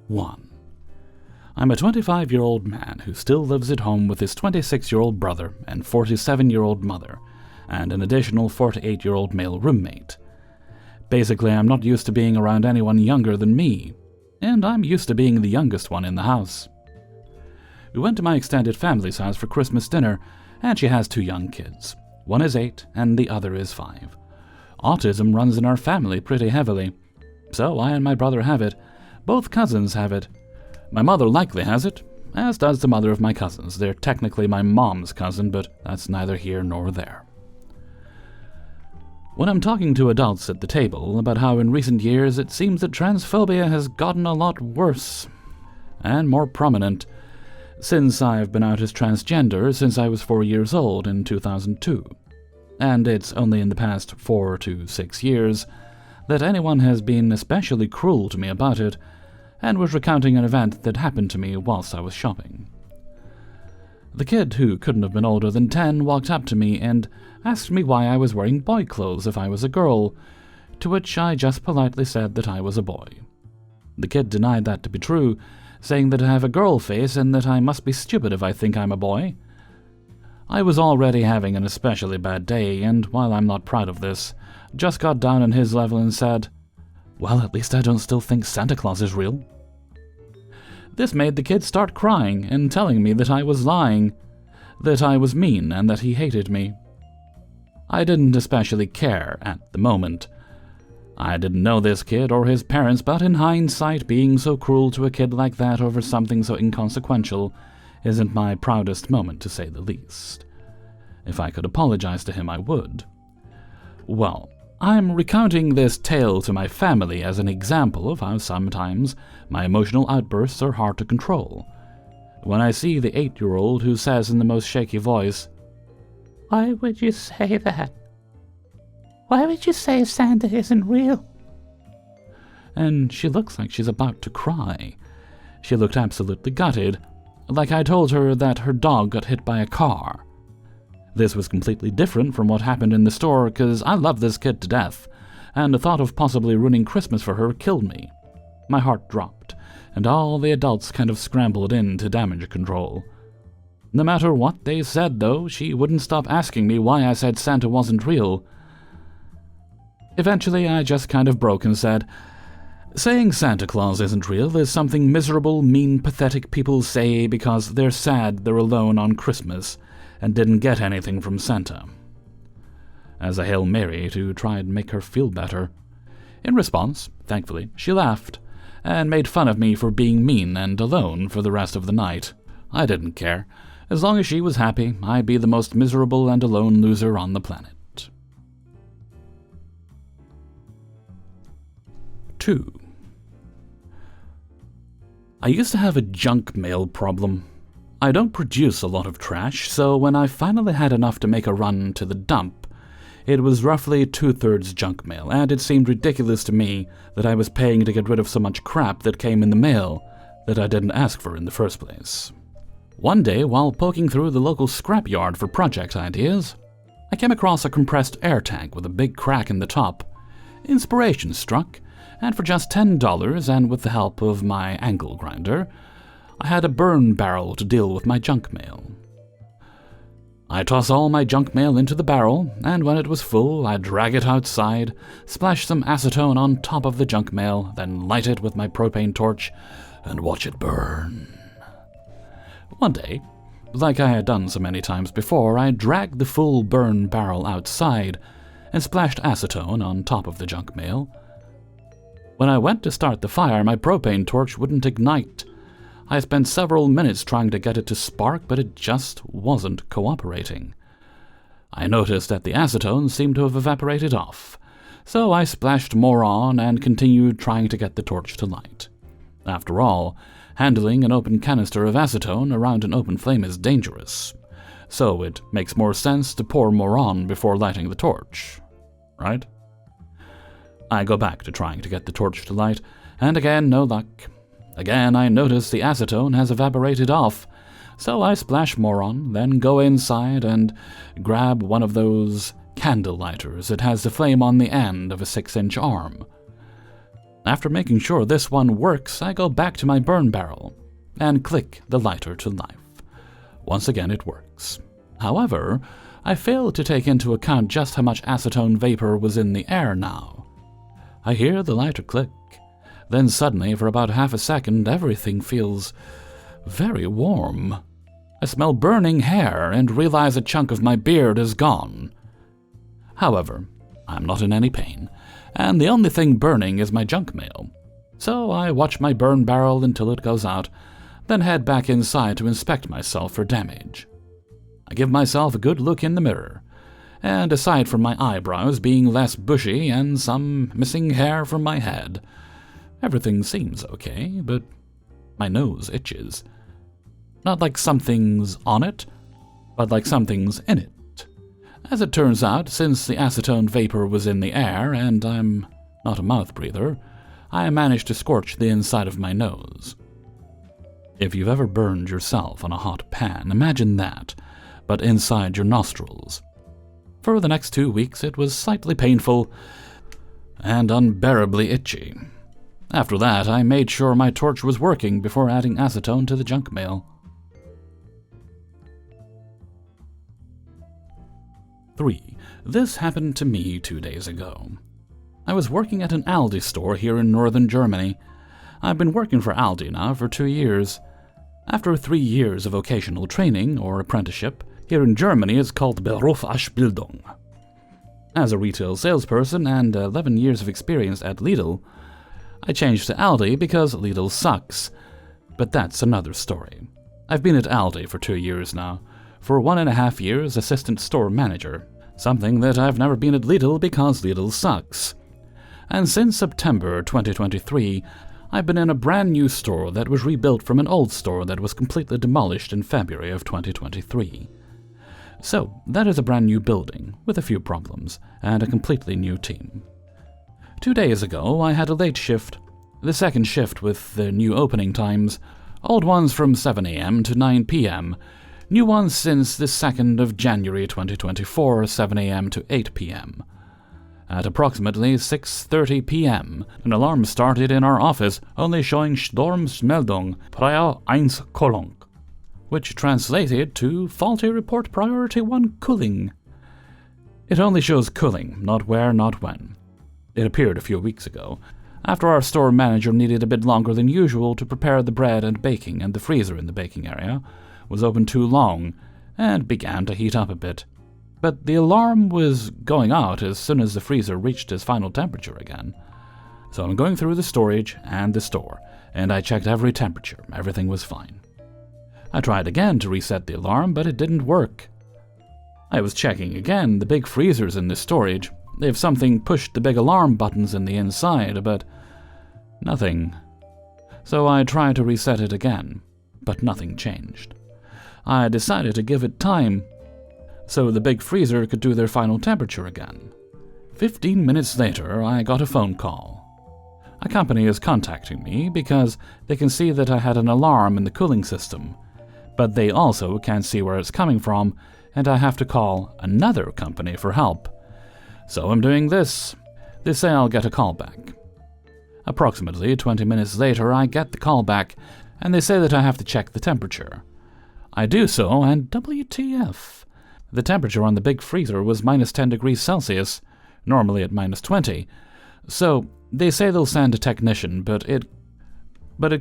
1. I'm a 25-year-old man who still lives at home with his 26-year-old brother and 47-year-old mother, and an additional 48-year-old male roommate. Basically, I'm not used to being around anyone younger than me, and I'm used to being the youngest one in the house. We went to my extended family's house for Christmas dinner, and she has 2 young kids. One is 8, and the other is 5. Autism runs in our family pretty heavily, so I and my brother have it. Both cousins have it. My mother likely has it, as does the mother of my cousins. They're technically my mom's cousin, but that's neither here nor there. When I'm talking to adults at the table about how in recent years it seems that transphobia has gotten a lot worse and more prominent since I've been out as transgender since I was 4 years old in 2002, and it's only in the past 4 to 6 years that anyone has been especially cruel to me about it, and was recounting an event that happened to me whilst I was shopping. The kid, who couldn't have been older than 10, walked up to me and asked me why I was wearing boy clothes if I was a girl, to which I just politely said that I was a boy. The kid denied that to be true, saying that I have a girl face and that I must be stupid if I think I'm a boy. I was already having an especially bad day, and while I'm not proud of this, just got down on his level and said, "Well, at least I don't still think Santa Claus is real." This made the kid start crying and telling me that I was lying, that I was mean and that he hated me. I didn't especially care at the moment. I didn't know this kid or his parents, but in hindsight, being so cruel to a kid like that over something so inconsequential isn't my proudest moment, to say the least. If I could apologize to him, I would. Well, I'm recounting this tale to my family as an example of how sometimes my emotional outbursts are hard to control. When I see the 8-year-old who says in the most shaky voice, "Why would you say that? Why would you say Santa isn't real?" And she looks like she's about to cry. She looked absolutely gutted, like I told her that her dog got hit by a car. This was completely different from what happened in the store, because I love this kid to death, and the thought of possibly ruining Christmas for her killed me. My heart dropped, and all the adults kind of scrambled in to damage control. No matter what they said, though, she wouldn't stop asking me why I said Santa wasn't real. Eventually, I just kind of broke and said, "Saying Santa Claus isn't real is something miserable, mean, pathetic people say because they're sad they're alone on Christmas and didn't get anything from Santa," as a Hail Mary to try and make her feel better. In response, thankfully, she laughed and made fun of me for being mean and alone for the rest of the night. I didn't care. As long as she was happy, I'd be the most miserable and alone loser on the planet. 2. I used to have a junk mail problem. I don't produce a lot of trash, so when I finally had enough to make a run to the dump, it was roughly 2/3 junk mail, and it seemed ridiculous to me that I was paying to get rid of so much crap that came in the mail that I didn't ask for in the first place. One day, while poking through the local scrapyard for project ideas, I came across a compressed air tank with a big crack in the top. Inspiration struck, and for just $10 and with the help of my angle grinder, I had a burn barrel to deal with my junk mail. I toss all my junk mail into the barrel, and when it was full, I drag it outside, splash some acetone on top of the junk mail, then light it with my propane torch, and watch it burn. One day, like I had done so many times before, I dragged the full burn barrel outside and splashed acetone on top of the junk mail. When I went to start the fire, my propane torch wouldn't ignite. I spent several minutes trying to get it to spark, but it just wasn't cooperating. I noticed that the acetone seemed to have evaporated off, so I splashed more on and continued trying to get the torch to light. After all, handling an open canister of acetone around an open flame is dangerous, so it makes more sense to pour more on before lighting the torch, right? I go back to trying to get the torch to light, and again, no luck. Again, I notice the acetone has evaporated off, so I splash more on, then go inside and grab one of those candle lighters that has the flame on the end of a 6-inch arm. After making sure this one works, I go back to my burn barrel and click the lighter to life. Once again, it works. However, I failed to take into account just how much acetone vapor was in the air now. I hear the lighter click. Then suddenly, for about half a second, everything feels very warm. I smell burning hair and realize a chunk of my beard is gone. However, I'm not in any pain, and the only thing burning is my junk mail. So I watch my burn barrel until it goes out, then head back inside to inspect myself for damage. I give myself a good look in the mirror, and aside from my eyebrows being less bushy and some missing hair from my head, everything seems okay, but my nose itches. Not like something's on it, but like something's in it. As it turns out, since the acetone vapor was in the air and I'm not a mouth breather, I managed to scorch the inside of my nose. If you've ever burned yourself on a hot pan, imagine that, but inside your nostrils. For the next 2 weeks it was slightly painful and unbearably itchy. After that, I made sure my torch was working before adding acetone to the junk mail. 3. This happened to me 2 days ago. I was working at an Aldi store here in northern Germany. I've been working for Aldi now for 2 years. After 3 years of vocational training, or apprenticeship, here in Germany it's called Berufsausbildung. As a retail salesperson and 11 years of experience at Lidl, I changed to Aldi because Lidl sucks. But that's another story. I've been at Aldi for 2 years now. For 1.5 years, assistant store manager, something that I've never been at Lidl because Lidl sucks. And since September 2023, I've been in a brand new store that was rebuilt from an old store that was completely demolished in February of 2023. So, that is a brand new building, with a few problems, and a completely new team. 2 days ago, I had a late shift, the second shift with the new opening times, old ones from 7 a.m. to 9 p.m., new ones since the 2nd of January 2024, 7 a.m. to 8 p.m. At approximately 6:30 p.m., an alarm started in our office only showing Sturmmeldung Prior 1 Kolong, which translated to Faulty Report Priority 1 Cooling. It only shows cooling, not where, not when. It appeared a few weeks ago, after our store manager needed a bit longer than usual to prepare the bread and baking, and the freezer in the baking area was open too long and began to heat up a bit. But the alarm was going out as soon as the freezer reached its final temperature again. So I'm going through the storage and the store, and I checked every temperature. Everything was fine. I tried again to reset the alarm, but it didn't work. I was checking again the big freezers in the storage, if something pushed the big alarm buttons in the inside, but nothing. So I tried to reset it again, but nothing changed. I decided to give it time so the big freezer could do their final temperature again. 15 minutes later, I got a phone call. A company is contacting me because they can see that I had an alarm in the cooling system, but they also can't see where it's coming from, and I have to call another company for help. So I'm doing this. They say I'll get a call back. Approximately 20 minutes later, I get the call back, and they say that I have to check the temperature. I do so, and WTF. The temperature on the big freezer was minus 10 degrees Celsius, normally at minus 20. So, they say they'll send a technician, but it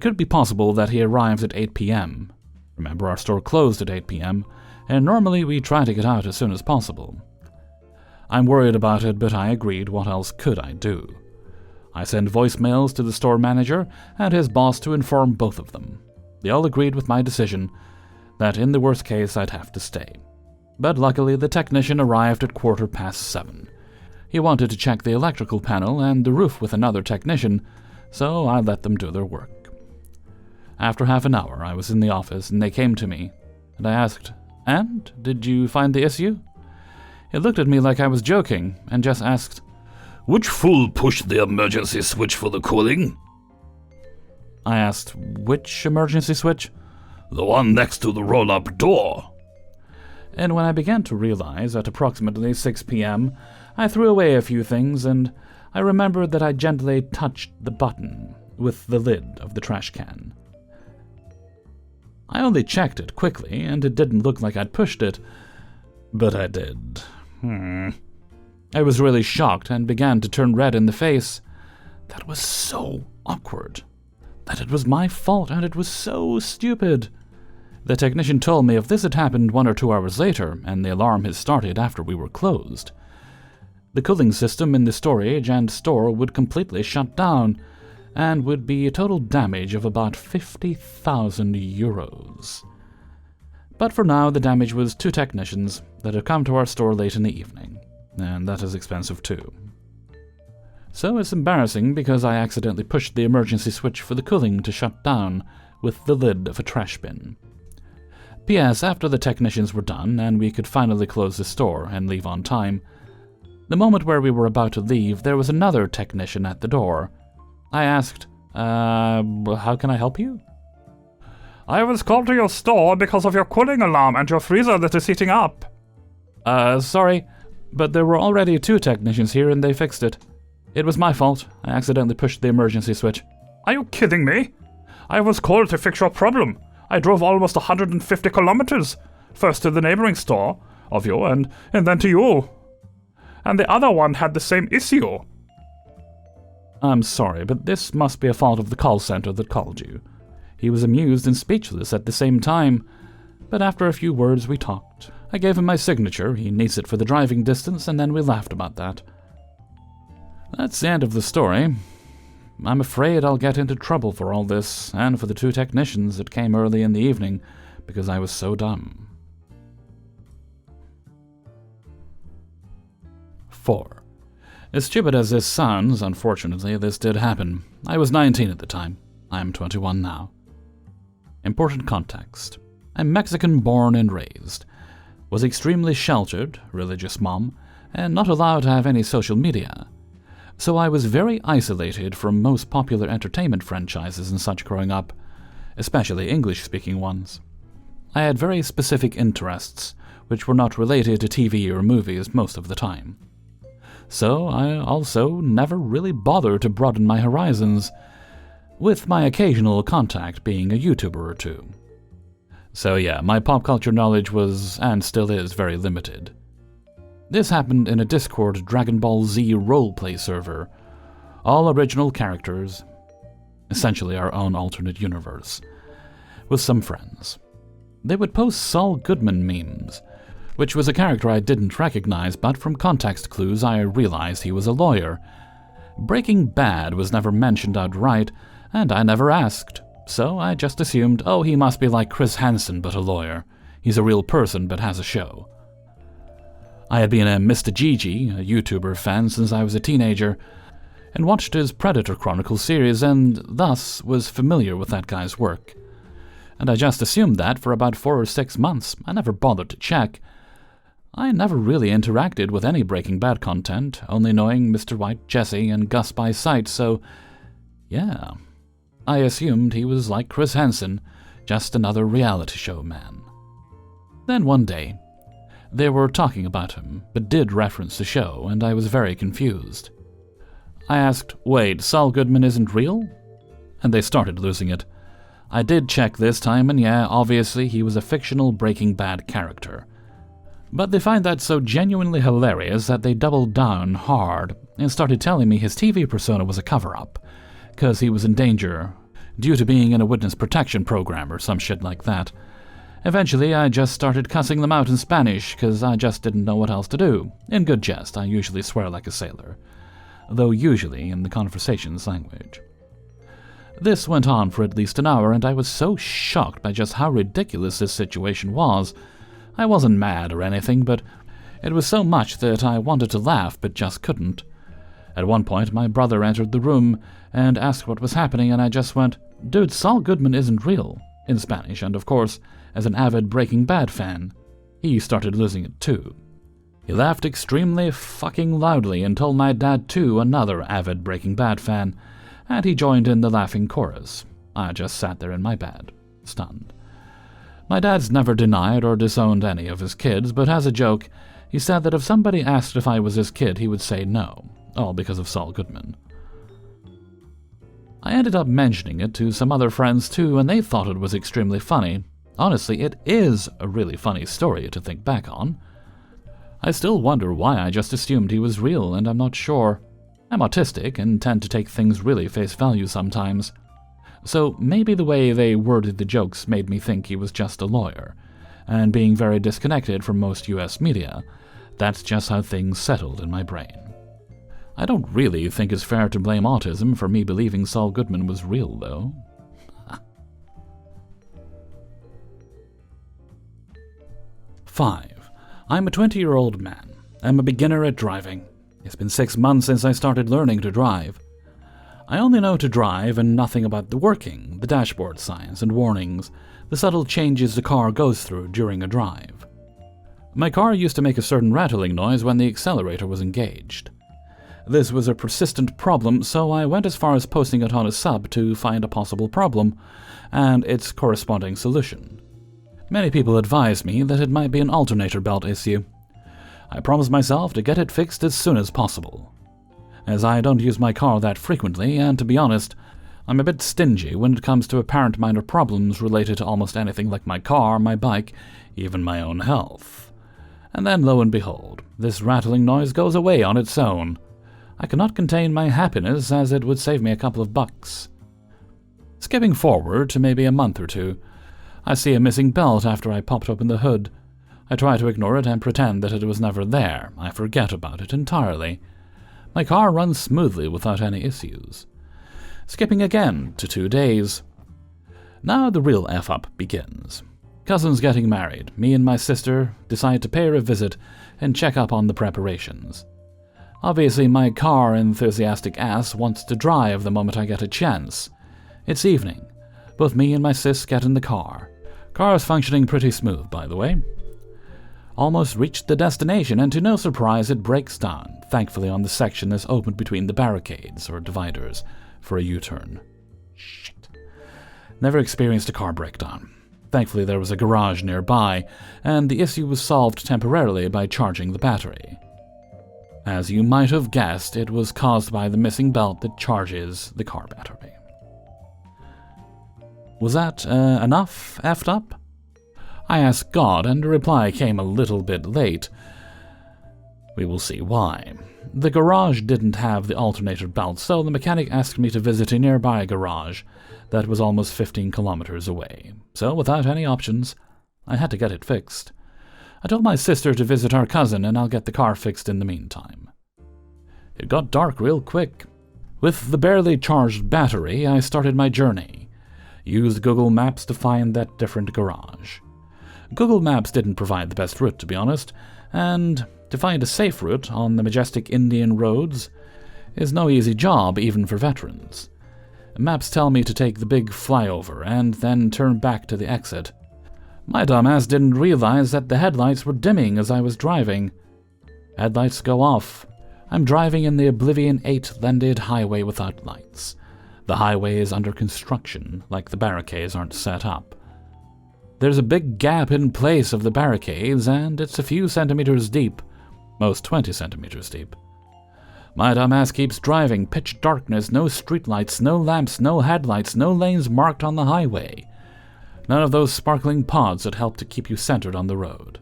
could be possible that he arrives at 8 p.m. Remember, our store closed at 8 p.m., and normally we try to get out as soon as possible. I'm worried about it, but I agreed. What else could I do? I sent voicemails to the store manager and his boss to inform both of them. They all agreed with my decision, that in the worst case I'd have to stay. But luckily the technician arrived at 7:15. He wanted to check the electrical panel and the roof with another technician, so I let them do their work. After half an hour I was in the office and they came to me, and I asked, "And, did you find the issue?" He looked at me like I was joking and just asked, "Which fool pushed the emergency switch for the cooling?" I asked, "Which emergency switch?" "The one next to the roll-up door." And when I began to realize at approximately 6 p.m. I threw away a few things, and I remembered that I gently touched the button with the lid of the trash can. I only checked it quickly, and it didn't look like I'd pushed it, but I did. I was really shocked and began to turn red in the face. That was so awkward. That it was my fault, and it was so stupid. The technician told me if this had happened 1 or 2 hours later, and the alarm had started after we were closed, the cooling system in the storage and store would completely shut down, and would be a total damage of about 50,000 euros. But for now, the damage was 2 technicians that had come to our store late in the evening, and that is expensive too. So it's embarrassing because I accidentally pushed the emergency switch for the cooling to shut down with the lid of a trash bin. P.S. After the technicians were done and we could finally close the store and leave on time, the moment where we were about to leave, there was another technician at the door. I asked, how can I help you? I was called to your store because of your cooling alarm and your freezer that is heating up. Sorry, but there were already 2 technicians here and they fixed it. It was my fault. I accidentally pushed the emergency switch. Are you kidding me? I was called to fix your problem. I drove almost 150 kilometers, first to the neighboring store of you and then to you. And the other one had the same issue. I'm sorry, but this must be a fault of the call center that called you. He was amused and speechless at the same time, but after a few words we talked. I gave him my signature, he needs it for the driving distance, and then we laughed about that. That's the end of the story. I'm afraid I'll get into trouble for all this, and for the 2 technicians that came early in the evening, because I was so dumb. 4. As stupid as this sounds, unfortunately, this did happen. I was 19 at the time. I'm 21 now. Important context. I'm Mexican born and raised. Was extremely sheltered, religious mom, and not allowed to have any social media. So I was very isolated from most popular entertainment franchises and such growing up, especially English-speaking ones. I had very specific interests, which were not related to TV or movies most of the time. So I also never really bothered to broaden my horizons, with my occasional contact being a YouTuber or 2. So yeah, my pop culture knowledge was, and still is, very limited. This happened in a Discord Dragon Ball Z roleplay server. All original characters, essentially our own alternate universe, with some friends. They would post Saul Goodman memes, which was a character I didn't recognize, but from context clues I realized he was a lawyer. Breaking Bad was never mentioned outright, and I never asked, so I just assumed, oh, he must be like Chris Hansen but a lawyer. He's a real person but has a show. I had been a Mr. Gigi, a YouTuber fan since I was a teenager, and watched his Predator Chronicles series and thus was familiar with that guy's work. And I just assumed that for about 4 or 6 months. I never bothered to check. I never really interacted with any Breaking Bad content, only knowing Mr. White, Jesse, and Gus by sight, so yeah. I assumed he was like Chris Hansen, just another reality show man. Then one day, they were talking about him, but did reference the show, and I was very confused. I asked, wait, Saul Goodman isn't real? And they started losing it. I did check this time, and yeah, obviously he was a fictional Breaking Bad character. But they find that so genuinely hilarious that they doubled down hard and started telling me his TV persona was a cover-up, because he was in danger due to being in a witness protection program or some shit like that. Eventually, I just started cussing them out in Spanish, because I just didn't know what else to do. In good jest, I usually swear like a sailor, though usually in the conversation's language. This went on for at least an hour, and I was so shocked by just how ridiculous this situation was. I wasn't mad or anything, but it was so much that I wanted to laugh but just couldn't. At one point, my brother entered the room and asked what was happening, and I just went, "Dude, Saul Goodman isn't real," in Spanish, and of course, as an avid Breaking Bad fan, he started losing it too. He laughed extremely fucking loudly and told my dad too, another avid Breaking Bad fan, and he joined in the laughing chorus. I just sat there in my bed, stunned. My dad's never denied or disowned any of his kids, but as a joke, He said that if somebody asked if I was his kid, he would say no, all because of Saul Goodman. I ended up mentioning it to some other friends too, and they thought it was extremely funny. Honestly, it is a really funny story to think back on. I still wonder why I just assumed he was real, and I'm not sure. I'm autistic and tend to take things really face value sometimes. So maybe the way they worded the jokes made me think he was just a lawyer, and being very disconnected from most US media, that's just how things settled in my brain. I don't really think it's fair to blame autism for me believing Saul Goodman was real, though. 5. I'm a 20-year-old man. I'm a beginner at driving. It's been 6 months since I started learning to drive. I only know to drive and nothing about the working, the dashboard signs and warnings, the subtle changes the car goes through during a drive. My car used to make a certain rattling noise when the accelerator was engaged. This was a persistent problem, so I went as far as posting it on a sub to find a possible problem and its corresponding solution. Many people advised me that it might be an alternator belt issue. I promised myself to get it fixed as soon as possible. As I don't use my car that frequently, and to be honest, I'm a bit stingy when it comes to apparent minor problems related to almost anything like my car, my bike, even my own health. And then lo and behold, this rattling noise goes away on its own. I cannot contain my happiness, as it would save me a couple of bucks. Skipping forward to maybe a month or two, I see a missing belt after I popped open the hood. I try to ignore it and pretend that it was never there. I forget about it entirely. My car runs smoothly without any issues. Skipping again to 2 days. Now the real F-up begins. Cousin's getting married. Me and my sister decide to pay her a visit and check up on the preparations. Obviously, my car enthusiastic ass wants to drive the moment I get a chance. It's evening. Both me and my sis get in the car. Car is functioning pretty smooth, by the way. Almost reached the destination, and to no surprise, it breaks down, thankfully on the section that's opened between the barricades, or dividers, for a U-turn. Shit. Never experienced a car breakdown. Thankfully, there was a garage nearby, and the issue was solved temporarily by charging the battery. As you might have guessed, it was caused by the missing belt that charges the car battery. Was that enough effed up? I asked God, and a reply came a little bit late. We will see why. The garage didn't have the alternator belt, so the mechanic asked me to visit a nearby garage that was almost 15 kilometers away. So, without any options, I had to get it fixed. I told my sister to visit our cousin, and I'll get the car fixed in the meantime. It got dark real quick. With the barely charged battery, I started my journey. Used Google Maps to find that different garage. Google Maps didn't provide the best route, to be honest, and to find a safe route on the majestic Indian roads is no easy job even for veterans. Maps tell me to take the big flyover and then turn back to the exit. My dumbass didn't realize that the headlights were dimming as I was driving. Headlights go off. I'm driving in the Oblivion 8-landed highway without lights. The highway is under construction, like the barricades aren't set up. There's a big gap in place of the barricades, and it's a few centimeters deep, most 20 centimeters deep. My dumbass keeps driving, pitch darkness, no streetlights, no lamps, no headlights, no lanes marked on the highway. None of those sparkling pods that help to keep you centered on the road.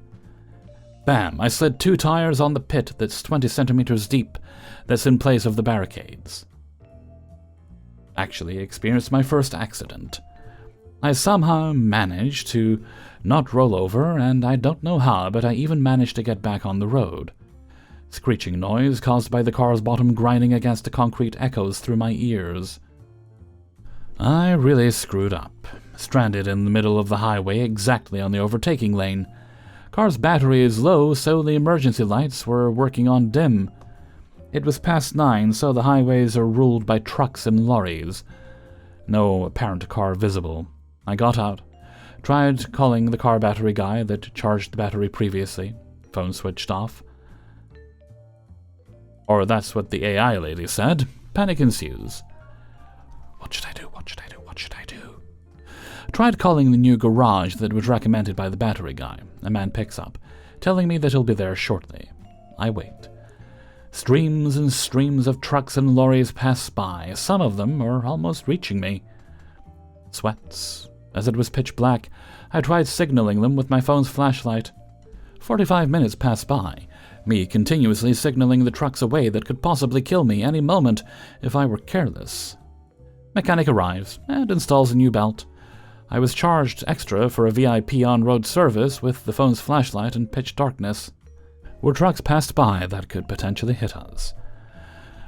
Bam! I slid 2 tires on the pit that's 20 centimeters deep, that's in place of the barricades. Actually experienced my first accident. I somehow managed to not roll over, and I don't know how, but I even managed to get back on the road. Screeching noise caused by the car's bottom grinding against the concrete echoes through my ears. I really screwed up. Stranded in the middle of the highway exactly on the overtaking lane. Car's battery is low, so the emergency lights were working on dim. It was past 9, so the highways are ruled by trucks and lorries. No apparent car visible. I got out. Tried calling the car battery guy that charged the battery previously. Phone switched off. Or that's what the AI lady said. Panic ensues. What should I do? What should I do? What should I do? Tried calling the new garage that was recommended by the battery guy. A man picks up. telling me that he'll be there shortly. I wait. Streams and streams of trucks and lorries pass by. Some of them are almost reaching me. Sweats. As it was pitch black, I tried signaling them with my phone's flashlight. 45 minutes pass by, me continuously signaling the trucks away that could possibly kill me any moment if I were careless. Mechanic arrives and installs a new belt. I was charged extra for a VIP on-road service with the phone's flashlight in pitch darkness. Where trucks passed by that could potentially hit us.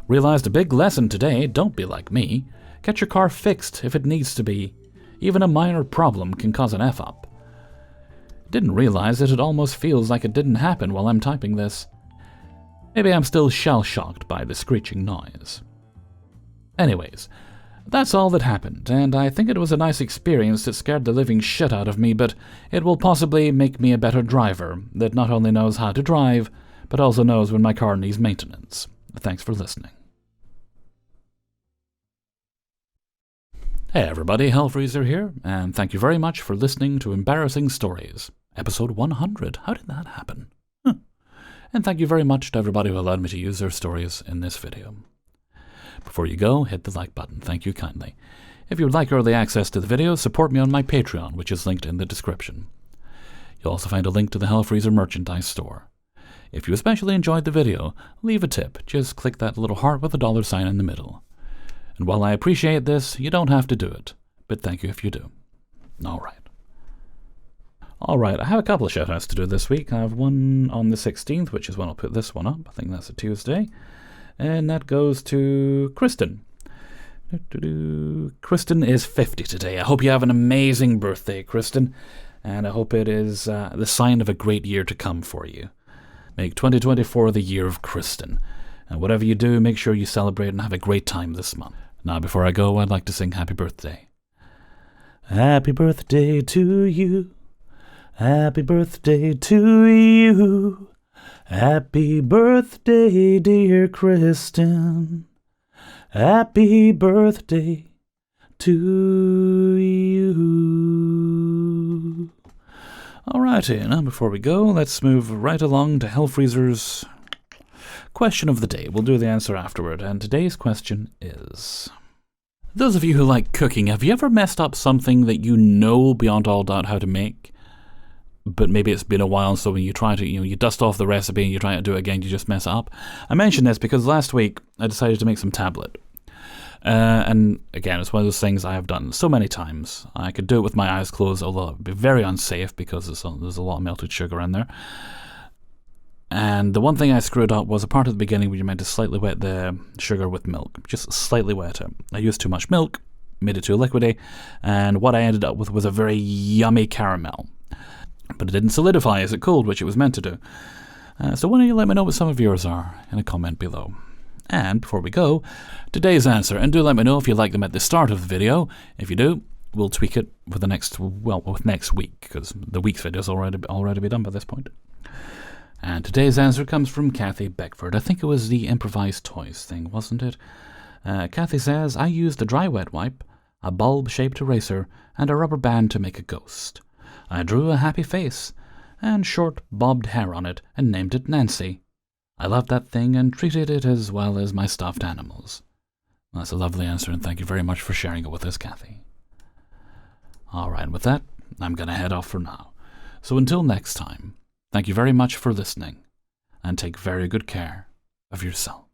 Realized a big lesson today: don't be like me. Get your car fixed if it needs to be. Even a minor problem can cause an F-up. Didn't realize that it almost feels like it didn't happen while I'm typing this. Maybe I'm still shell-shocked by the screeching noise. Anyways, that's all that happened, and I think it was a nice experience that scared the living shit out of me, but it will possibly make me a better driver that not only knows how to drive, but also knows when my car needs maintenance. Thanks for listening. Hey everybody, Hellfreezer here, and thank you very much for listening to Embarrassing Stories, episode 100. How did that happen? And thank you very much to everybody who allowed me to use their stories in this video. Before you go, hit the like button. Thank you kindly. If you would like early access to the videos, support me on my Patreon, which is linked in the description. You'll also find a link to the Hellfreezer merchandise store. If you especially enjoyed the video, leave a tip. Just click that little heart with a $sign in the middle. And while I appreciate this, you don't have to do it, but thank you if you do. Alright, I have a couple of shoutouts to do this week. I have one on the 16th, which is when I'll put this one up. I think that's a Tuesday. And that goes to Kristen. Kristen is 50 today. I hope you have an amazing birthday, Kristen. And I hope it is the sign of a great year to come for you. Make 2024 the year of Kristen. And whatever you do, make sure you celebrate and have a great time this month. Now, before I go, I'd like to sing Happy Birthday. Happy birthday to you. Happy birthday to you. Happy birthday, dear Kristen. Happy birthday to you. Alrighty, now before we go, let's move right along to Hellfreezer's question of the day. We'll do the answer afterward, and today's question is: those of you who like cooking, have you ever messed up something that you know beyond all doubt how to make, but maybe it's been a while, so when you try to, you dust off the recipe and you try to do it again, you just mess it up? I mentioned this because last week I decided to make some tablet. And again, it's one of those things I have done so many times. I could do it with my eyes closed, although it would be very unsafe because there's a lot of melted sugar in there. And the one thing I screwed up was a part at the beginning where you're meant to slightly wet the sugar with milk. Just slightly wet it. I used too much milk, made it too liquidy, and what I ended up with was a very yummy caramel. But it didn't solidify as it cooled, which it was meant to do. So why don't you let me know what some of yours are in a comment below. And before we go, today's answer, and do let me know if you like them at the start of the video. If you do, we'll tweak it with the next week, because the week's video is already be done by this point. And today's answer comes from Kathy Beckford. I think it was the improvised toys thing, wasn't it? Kathy says, I used a dry wet wipe, a bulb-shaped eraser, and a rubber band to make a ghost. I drew a happy face and short bobbed hair on it and named it Nancy. I loved that thing and treated it as well as my stuffed animals. That's a lovely answer, and thank you very much for sharing it with us, Kathy. Alright, with that, I'm going to head off for now. So until next time, thank you very much for listening, and take very good care of yourself.